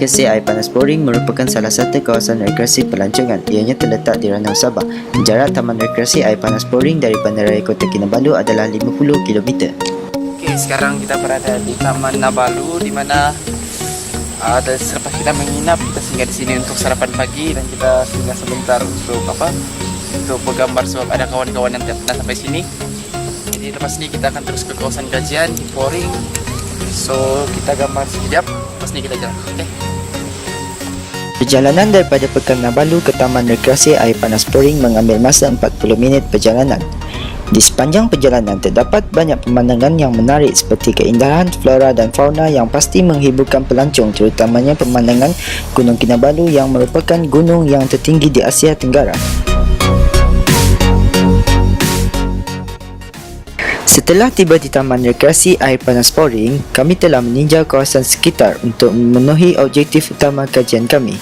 Rekreasi Air Panas Poring merupakan salah satu kawasan rekreasi pelancongan. Ianya terletak di Ranau Sabah. Jarak Taman Rekreasi Air Panas Poring dari Bandaraya Kota Kinabalu adalah 50 km. Okey, sekarang kita berada di Taman Nabalu, di mana selepas kita menginap, kita singgah di sini untuk sarapan pagi dan kita singgah sebentar untuk bergambar sebab ada kawan-kawan yang tidak pernah sampai sini. Jadi lepas ini kita akan terus ke kawasan kajian di Poring. So kita gambar sekejap, lepas ini kita jalan. Okay. Perjalanan daripada Pekan Nabalu ke Taman Rekreasi Air Panas Poring mengambil masa 40 minit perjalanan. Di sepanjang perjalanan terdapat banyak pemandangan yang menarik seperti keindahan flora dan fauna yang pasti menghiburkan pelancong, terutamanya pemandangan Gunung Kinabalu yang merupakan gunung yang tertinggi di Asia Tenggara. Setelah tiba di Taman Rekreasi Air Panas Poring, kami telah meninjau kawasan sekitar untuk memenuhi objektif utama kajian kami.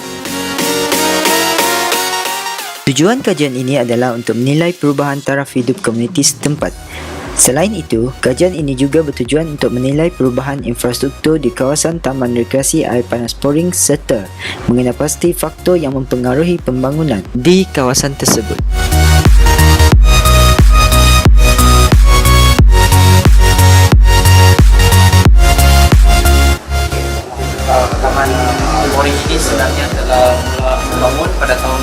Tujuan kajian ini adalah untuk menilai perubahan taraf hidup komuniti setempat. Selain itu, kajian ini juga bertujuan untuk menilai perubahan infrastruktur di kawasan Taman Rekreasi Air Panas Poring serta mengenal pasti faktor yang mempengaruhi pembangunan di kawasan tersebut. Taman Poring ini sebenarnya telah mula dibangun pada tahun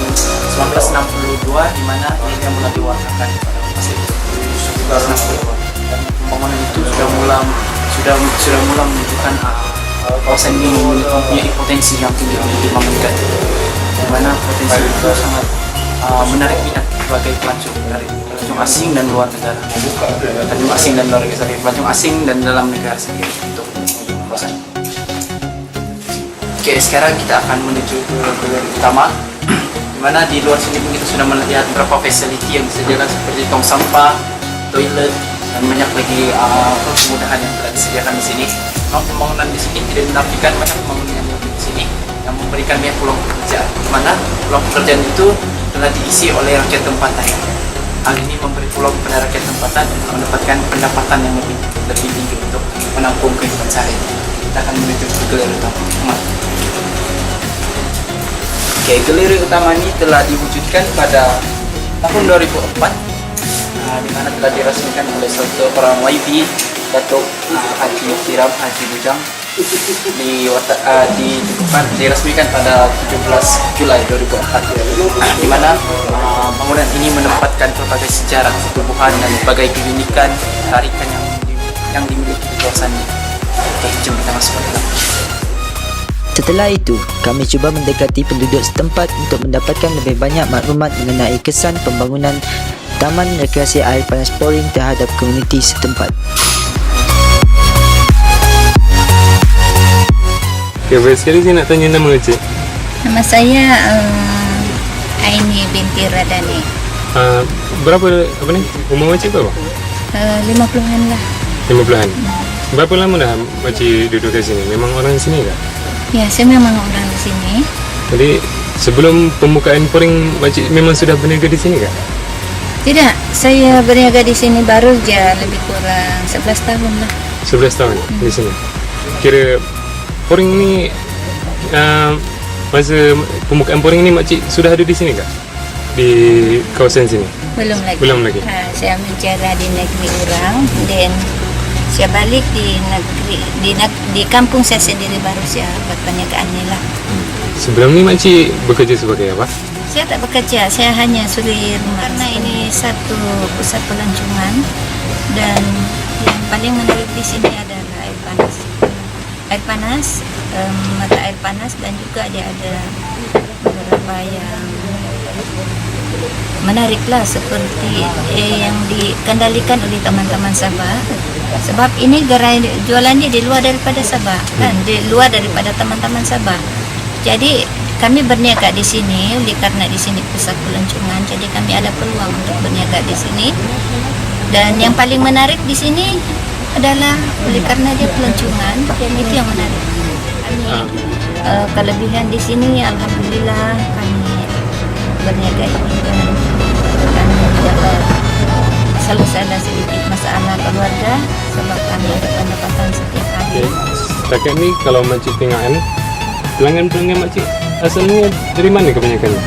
1962, di mana ia mula diwarnakan pada masa itu 1962. Dan pembangunan itu sudah mula menunjukkan kawasan ini mempunyai potensi yang tinggi untuk dibangunkan, di mana potensi itu sangat menarik minat sebagai pelancong asing dan luar negara, pelancong asing dan luar negara, pelancong asing dan dalam negara sendiri untuk kawasan. Oke, sekarang kita akan menuju ke galeri utama, di mana di luar sini pun kita sudah melihat beberapa facility yang disediakan seperti tong sampah, toilet, dan banyak lagi kemudahan yang telah disediakan di sini. Pembangunan di sini tidak menafikan banyak pembangunan yang di sini yang memberikan banyak peluang pekerjaan, di mana peluang pekerjaan itu telah diisi oleh rakyat tempatan. Hal ini memberi peluang pada rakyat tempatan untuk mendapatkan pendapatan yang lebih tinggi untuk menampung kehidupan sehari-hari. Kita akan menuju ke galeri utama. Oke, galeri utama ini telah diwujudkan pada tahun 2004, di mana telah diresmikan oleh satu orang YB, Datuk Haji Kiram Haji Bujang, diresmikan pada 17 Julai 2004, di mana bangunan ini menempatkan berbagai sejarah ketubuhan dan berbagai keunikan tarikan yang dimiliki di kawasan ini. Jom kita masuk ke dalam. Setelah itu, kami cuba mendekati penduduk setempat untuk mendapatkan lebih banyak maklumat mengenai kesan pembangunan Taman Rekreasi Air Panas Poring terhadap komuniti setempat. Okay, baik sekali saya nak tanya nama Encik. Nama saya Aini binti Radani. Berapa umur Encik berapa? 50-an lah. 50-an. Berapa lama dah Encik duduk kat sini? Memang orang sini ke? Ya, saya memang orang di sini. Jadi sebelum pembukaan Poring Encik memang sudah berniaga di sini ke? Tidak, saya berniaga di sini baru je lebih kurang 11 tahun lah. 11 tahun di sini. Kira Poring ni masa pembukaan Poring ni Makcik sudah ada di sini ke? Di kawasan sini? Belum lagi. Belum lagi. Saya menjara di negeri orang, dan saya balik di negeri di kampung saya sendiri baru saya buat perniagaan ni lah. Sebelum ni Makcik bekerja sebagai apa? Saya tak bekerja, saya hanya suri rumah. Karena ini satu pusat pelancongan dan yang paling menarik di sini adalah air panas. Air panas, mata air panas, dan juga dia ada beberapa yang menariklah seperti yang dikendalikan oleh teman-teman Sabah. Sebab ini gerai jualannya di luar daripada Sabah, kan, di luar daripada teman-teman Sabah. Jadi kami berniaga di sini oleh karena di sini pusat pelancongan, jadi kami ada peluang untuk berniaga di sini. Dan yang paling menarik di sini adalah oleh karena dia pelancongan, itu yang menarik. Kelebihan di sini, alhamdulillah kami berniaga ini dan kami dapat selesai sedikit masalah keluarga sebab kami ada pendapatan setiap hari. Setakat ni kalau Makcik tengok kan, pelanggan-pelanggan makcik asalnya dari mana kebanyakannya?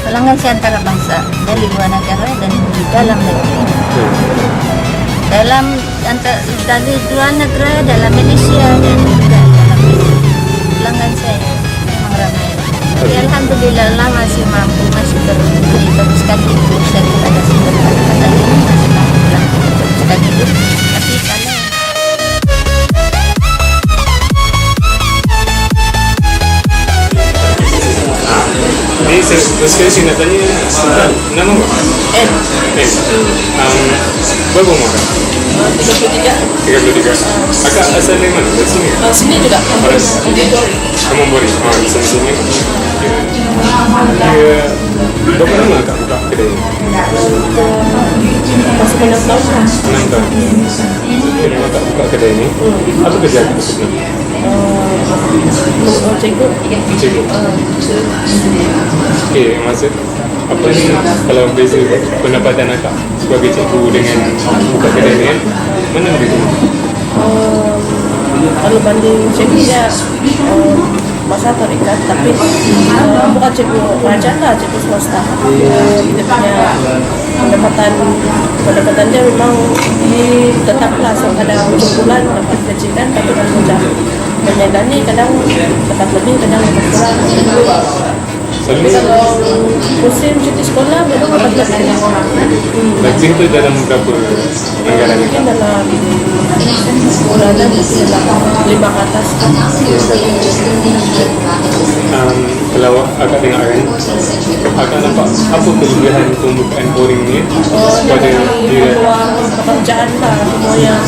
Pelanggan si antara bangsa dari luar negara dan di dalam negeri. Dari luar negara, dalam Malaysia dan juga dalam negeri. Pelanggan saya memang ramai. Tapi alhamdulillah lah masih mampu, masih teruskan hidup daripada sumber pendapatan ini, masih mampu lah teruskan hidup. Tapi kalau Ini sekali sih nak tanya nama apa? N Berapa umur kak? 33. 33. Akak asal dari mana? Dari sini? Sini juga Kamu Bori? Di sini. Dia berapa lama akak buka kedai ini? masuk 6 tahun. 6 tahun. Kenapa akak buka kedai ini? Apa kerja akak sebenarnya? Cikgu. Cikgu. Okey, maksud apa ni kalau beza pendapatan akak sebagai cikgu dengan buka kedai ni kan, mana lebih tinggi? Kalau banding cikgu dia masa terikat, tapi bukan cikgu kerajaan lah, cikgu swasta. Dia punya pendapatan dia memang tetaplah, so kadang ujung bulan dapat gajikan, tapi kalau sudah menyedani kadang dapat lebih, kadang dapat kurang. Tapi kalau musim cuti sekolah memang dapat lebih. Gaji tu dalam berapa anggaran ni? Mungkin dalam bulanan mungkin dalam 5 ke atas. Kalau akak dengar kan, akak nampak apa kelebihan pembukaan boring ni pada dia? Peluang pekerjaan lah, semua yang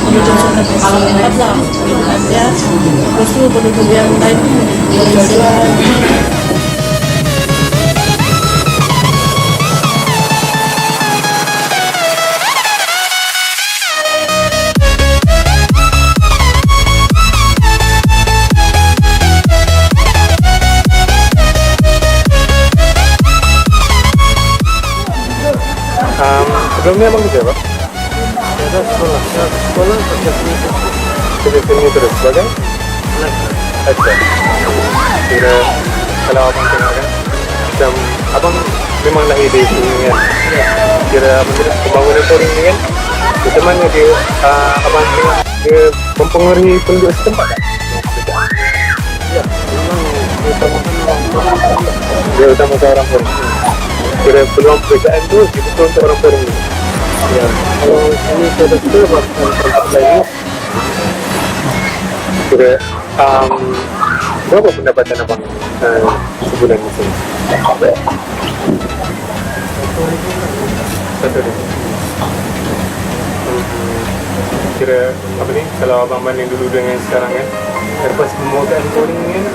menuju sudah bersemangat lah pilihan dia. Terus tu penduduk yang lain berjual-jual. Sebelumnya abang kerja apa? Ada sekolah kerja sini. Kerja sini terus sebagai? Actor. Kira kalau abang tengok kan, macam abang memang lahir di sini kan? Kira abang tengok pembangunan touring ni kan, macam mana dia abang tengok dia mempengaruhi penduduk setempat tak? Ya, memang utamakan orang tua. Dia utamakan orang touring. Kira peluang pekerjaan tu betul untuk orang touring ni. Ya, kalau sini saya betul bahkan tempat lain. Kira berapa pendapatan abang sebulan di sini? 1,000. Kira apa ni, kalau abang banding dulu dengan sekarang kan, lepas pembukaan touring ni kan,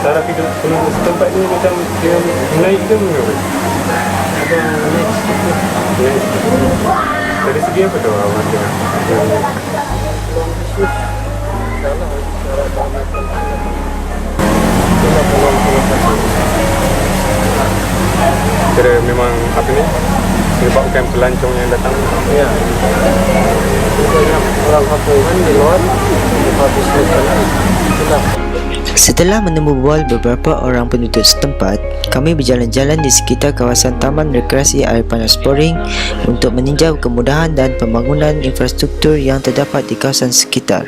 taraf hidup penduduk setempat ni macam dia naik ke menurun? Naik. Dari segi apa tu abang tengok? Kira memang apa ni, menyebabkan pelancong yang datang. Ya, banyak orang kampungan di luar habis makanan. Itulah. Setelah menemu beberapa orang penduduk setempat, kami berjalan-jalan di sekitar kawasan Taman Rekreasi Air Panas Poring untuk meninjau kemudahan dan pembangunan infrastruktur yang terdapat di kawasan sekitar.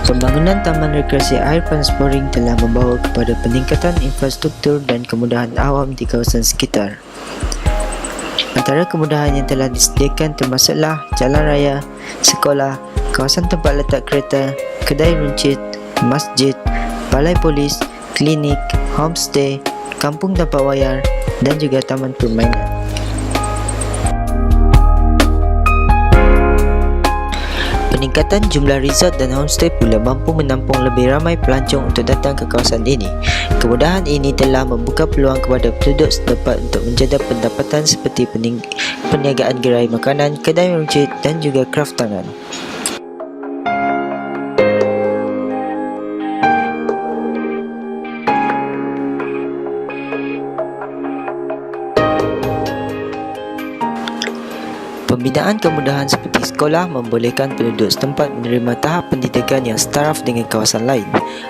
Pembangunan Taman Rekreasi Air Panas Poring telah membawa kepada peningkatan infrastruktur dan kemudahan awam di kawasan sekitar. Antara kemudahan yang telah disediakan termasuklah jalan raya, sekolah, kawasan tempat letak kereta, kedai runcit, masjid, balai polis, klinik, homestay, kampung tanpa wayar dan juga taman permainan. Peningkatan jumlah resort dan homestay pula mampu menampung lebih ramai pelancong untuk datang ke kawasan ini. Kemudahan ini telah membuka peluang kepada penduduk setempat untuk menjaga pendapatan seperti perniagaan gerai makanan, kedai runcit dan juga kraft tangan. Pembinaan kemudahan seperti sekolah membolehkan penduduk setempat menerima tahap pendidikan yang setaraf dengan kawasan lain.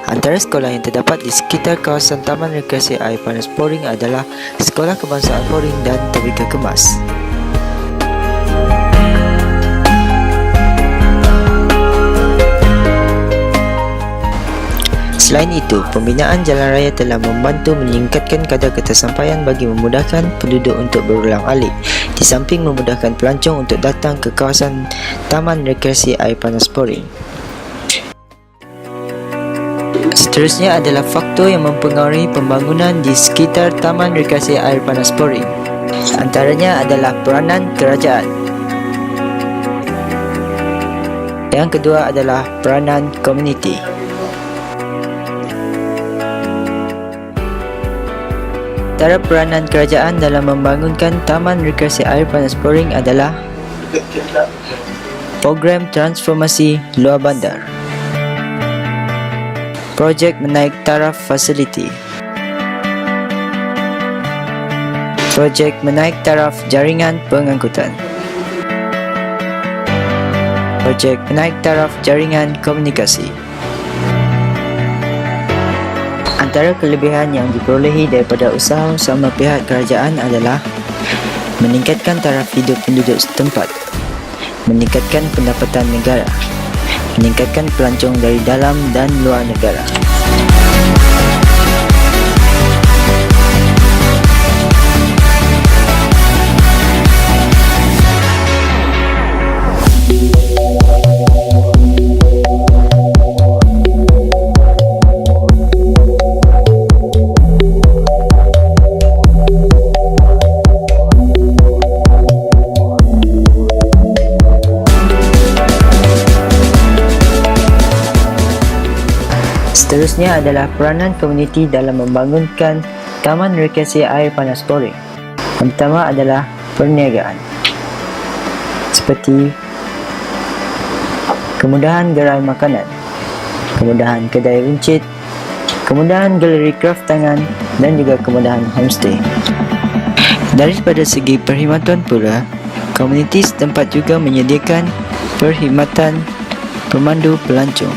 Antara sekolah yang terdapat di sekitar kawasan Taman Rekreasi Air Panas Poring adalah Sekolah Kebangsaan Poring dan Tebika Kemas. Selain itu, pembinaan jalan raya telah membantu meningkatkan kadar ketersampaian bagi memudahkan penduduk untuk berulang-alik, di samping memudahkan pelancong untuk datang ke kawasan Taman Rekreasi Air Panas Poring. Seterusnya adalah faktor yang mempengaruhi pembangunan di sekitar Taman Rekreasi Air Panas Poring. Antaranya adalah peranan kerajaan. Yang kedua adalah peranan komuniti. Antara peranan kerajaan dalam membangunkan Taman Rekreasi Air Panas Poring adalah program transformasi luar bandar, projek menaik taraf fasiliti, projek menaik taraf jaringan pengangkutan, projek menaik taraf jaringan komunikasi. Antara kelebihan yang diperolehi daripada usaha sama pihak kerajaan adalah meningkatkan taraf hidup penduduk setempat, meningkatkan pendapatan negara, meningkatkan pelancong dari dalam dan luar negara. Seterusnya adalah peranan komuniti dalam membangunkan Taman Rekreasi Air Panas Poring. Yang pertama adalah perniagaan, seperti kemudahan gerai makanan, kemudahan kedai runcit, kemudahan galeri kraft tangan dan juga kemudahan homestay. Daripada segi perkhidmatan pula, komuniti setempat juga menyediakan perkhidmatan pemandu pelancong.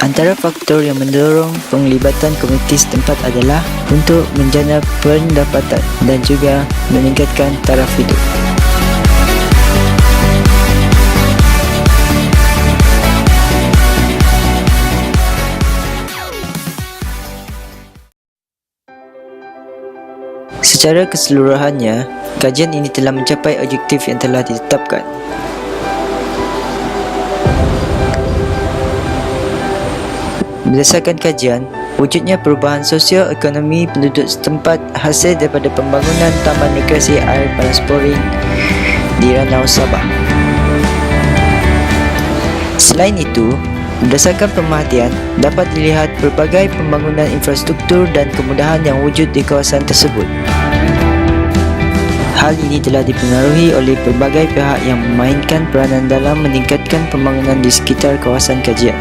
Antara faktor yang mendorong penglibatan komuniti setempat adalah untuk menjana pendapatan dan juga meningkatkan taraf hidup. Secara keseluruhannya, kajian ini telah mencapai objektif yang telah ditetapkan. Berdasarkan kajian, wujudnya perubahan sosio-ekonomi penduduk setempat hasil daripada pembangunan Taman Rekreasi Air Panas Poring di Ranau Sabah. Selain itu, berdasarkan pemerhatian, dapat dilihat pelbagai pembangunan infrastruktur dan kemudahan yang wujud di kawasan tersebut. Hal ini telah dipengaruhi oleh pelbagai pihak yang memainkan peranan dalam meningkatkan pembangunan di sekitar kawasan kajian.